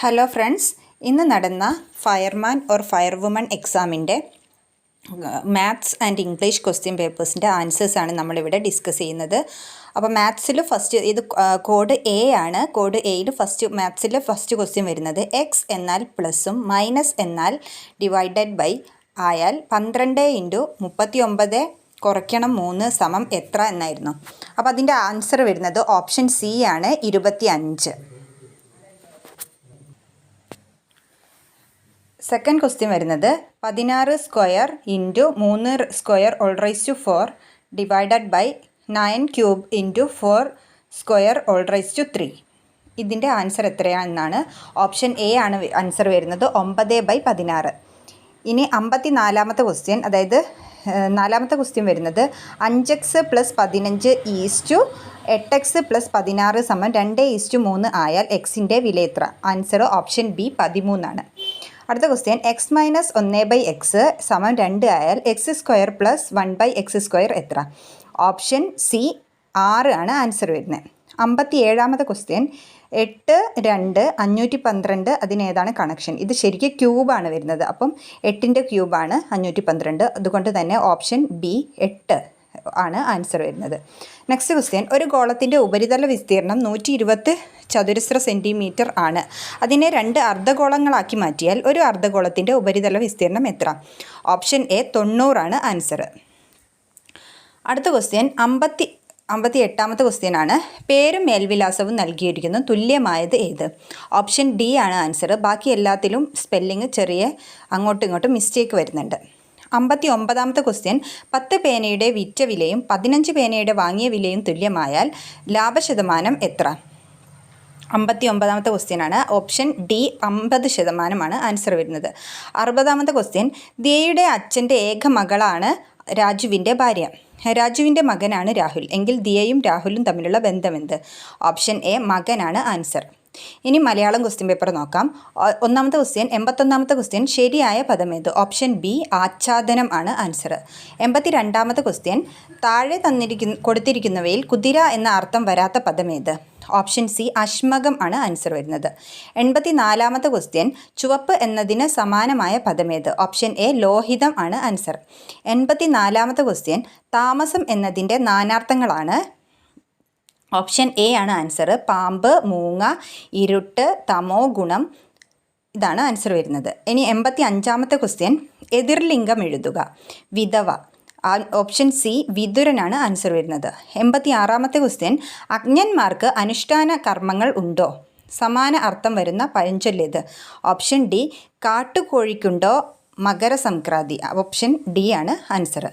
Hello friends, ഇന്ന് നടന്ന fireman or firewoman എക്സാമിൻ്റെ മാത്സ് ആൻഡ് ഇംഗ്ലീഷ് ക്വസ്റ്റ്യൻ പേപ്പേഴ്സിൻ്റെ ആൻസേഴ്സാണ് നമ്മളിവിടെ ഡിസ്കസ് ചെയ്യുന്നത്. അപ്പോൾ മാത്സിൽ ഫസ്റ്റ് ഇത് കോഡ് എ ആണ്. കോഡ് എയിൽ മാത്സിൽ ഫസ്റ്റ് ക്വസ്റ്റ്യൻ വരുന്നത് എക്സ് എന്നാൽ പ്ലസും മൈനസ് എന്നാൽ ഡിവൈഡഡ് ബൈ ആയാൽ 12 × 39 കുറയ്ക്കണം 3 സമം എത്ര എന്നായിരുന്നു. അപ്പോൾ അതിൻ്റെ ആൻസർ വരുന്നത് ഓപ്ഷൻ സി ആണ്, 25. സെക്കൻഡ് ക്വസ്റ്റ്യൻ വരുന്നത് 16 square into 3 square all raise to 4 divided by 9 cube into 4 square all raise to 3. ഇതിൻ്റെ ആൻസർ എത്രയാണെന്നാണ്. ഓപ്ഷൻ എ ആണ് ആൻസർ വരുന്നത്, 9/16. ഇനി 54ാമത്തെ ക്വസ്റ്റ്യൻ, അതായത് 4ാമത്തെ ക്വസ്റ്റ്യൻ വരുന്നത് 5x + 15 ഈസ്റ്റു 8x + 16 സമം 2:3 ആയാൽ എക്സിൻ്റെ വില എത്ര? ആൻസർ ഓപ്ഷൻ ബി 13 ആണ്. അടുത്ത ക്വസ്റ്റ്യൻ എക്സ് മൈനസ് 1/x സമം 2 ആയാൽ x² + 1/x² എത്ര? ഓപ്ഷൻ സി 6 ആണ് ആൻസർ വരുന്നത്. 57ാമത്തെ ക്വസ്റ്റ്യൻ 8, 2, 512 അതിനേതാണ് കണക്ഷൻ? ഇത് ശരിക്കും ക്യൂബാണ് വരുന്നത്. അപ്പം 8ൻ്റെ ക്യൂബാണ് 512. അതുകൊണ്ട് തന്നെ ഓപ്ഷൻ ബി 8 ആണ് ആൻസർ വരുന്നത്. നെക്സ്റ്റ് ക്വസ്റ്റ്യൻ, ഒരു ഗോളത്തിൻ്റെ ഉപരിതല വിസ്തീർണം 120 ചതുരശ്ര സെൻറ്റിമീറ്റർ ആണ്. അതിനെ 2 അർദ്ധഗോളങ്ങളാക്കി മാറ്റിയാൽ ഒരു അർദ്ധഗോളത്തിൻ്റെ ഉപരിതല വിസ്തീർണം എത്ര? ഓപ്ഷൻ എ 90 ആണ് ആൻസർ. അടുത്ത ക്വസ്റ്റ്യൻ 58ാമത്തെ ക്വസ്റ്റ്യൻ ആണ്. പേരും മേൽവിലാസവും നൽകിയിരിക്കുന്നു, തുല്യമായത് ഏത്? ഓപ്ഷൻ ഡി ആണ് ആൻസർ. ബാക്കി എല്ലാത്തിലും സ്പെല്ലിങ് ചെറിയ അങ്ങോട്ടും ഇങ്ങോട്ടും മിസ്റ്റേക്ക് വരുന്നുണ്ട്. 59ാമത്തെ ക്വസ്റ്റ്യൻ 10 പേനയുടെ വിറ്റ വിലയും 15 പേനയുടെ വാങ്ങിയ വിലയും തുല്യമായാൽ ലാഭശതമാനം എത്ര? 59ാമത്തെ ക്വസ്റ്റ്യൻ ആണ്. ഓപ്ഷൻ ഡി 50% ആൻസർ വരുന്നത്. 60ാമത്തെ ക്വസ്റ്റ്യൻ ദിയയുടെ അച്ഛൻ്റെ ഏക മകളാണ് രാജുവിൻ്റെ ഭാര്യ. രാജുവിൻ്റെ മകനാണ് രാഹുൽ. എങ്കിൽ ദിയയും രാഹുലും തമ്മിലുള്ള ബന്ധമെന്ത്? ഓപ്ഷൻ എ മകനാണ് ആൻസർ. ഇനി മലയാളം ക്വസ്റ്റ്യൻ പേപ്പർ നോക്കാം. 1ാമത്തെ ക്വസ്റ്റ്യൻ 81ാമത്തെ ക്വസ്റ്റ്യൻ ശരിയായ പദമേത്? ഓപ്ഷൻ ബി ആച്ഛാദനം ആണ് ആൻസർ. 82ാമത്തെ ക്വസ്റ്റ്യൻ താഴെ കൊടുത്തിരിക്കുന്നവയിൽ കുതിര എന്ന അർത്ഥം വരാത്ത പദമേത്? ഓപ്ഷൻ സി അശ്മകം ആണ് ആൻസർ വരുന്നത്. 84ാമത്തെ ക്വസ്റ്റ്യൻ ചുവപ്പ് എന്നതിന് സമാനമായ പദമേത്? ഓപ്ഷൻ എ ലോഹിതം ആണ് ആൻസർ. 84ാമത്തെ ക്വസ്റ്റ്യൻ താമസം എന്നതിൻ്റെ നാനാർത്ഥങ്ങളാണ്. ഓപ്ഷൻ എ ആണ് ആൻസർ. പാമ്പ്, മൂങ്ങ, ഇരുട്ട്, തമോ ഗുണം, ഇതാണ് ആൻസർ വരുന്നത്. ഇനി 85ാമത്തെ ക്വസ്റ്റ്യൻ എതിർലിംഗം എഴുതുക. വിധവ. ഓപ്ഷൻ സി വിതുരനാണ് ആൻസർ വരുന്നത്. 86ാമത്തെ ക്വസ്റ്റ്യൻ അജ്ഞന്മാർക്ക് അനുഷ്ഠാന കർമ്മങ്ങൾ ഉണ്ടോ? സമാന അർത്ഥം വരുന്ന പഴഞ്ചൊല്ലേത്? ഓപ്ഷൻ ഡി കാട്ടുകോഴിക്കുണ്ടോ മകരസംക്രാന്തി. ഓപ്ഷൻ ഡി ആണ് ആൻസർ.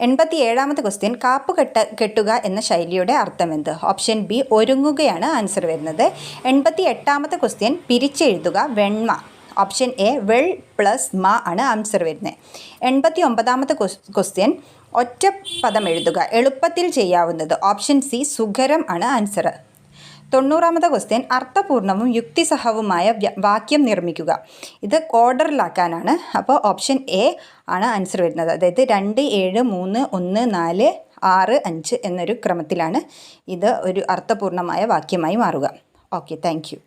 87ാമത്തെ ക്വസ്റ്റ്യൻ കാപ്പ് കെട്ടുക എന്ന ശൈലിയുടെ അർത്ഥമെന്ത്? ഓപ്ഷൻ ബി ഒരുങ്ങുകയാണ് ആൻസർ വരുന്നത്. 88ാമത്തെ ക്വസ്റ്റ്യൻ പിരിച്ചെഴുതുക വെണ്മ. ഓപ്ഷൻ എ വെൾ പ്ലസ് മ ആണ് ആൻസർ വരുന്നത്. 89ാമത്തെ ക്വസ്റ്റ്യൻ ഒറ്റ പദം എഴുതുക, എളുപ്പത്തിൽ ചെയ്യാവുന്നത്. ഓപ്ഷൻ സി സുഖരം ആണ് ആൻസർ. 90ാമത്തെ ക്വസ്റ്റ്യൻ അർത്ഥപൂർണവും യുക്തിസഹവുമായ വാക്യം നിർമ്മിക്കുക. ഇത് ഓർഡറിലാക്കാനാണ്. അപ്പോൾ ഓപ്ഷൻ എ ആണ് ആൻസർ വരുന്നത്. അതായത് 2, 7, 3, 1, 4, 6, 5 എന്നൊരു ക്രമത്തിലാണ് ഇത് ഒരു അർത്ഥപൂർണമായ വാക്യമായി മാറുക. Okay, thank you.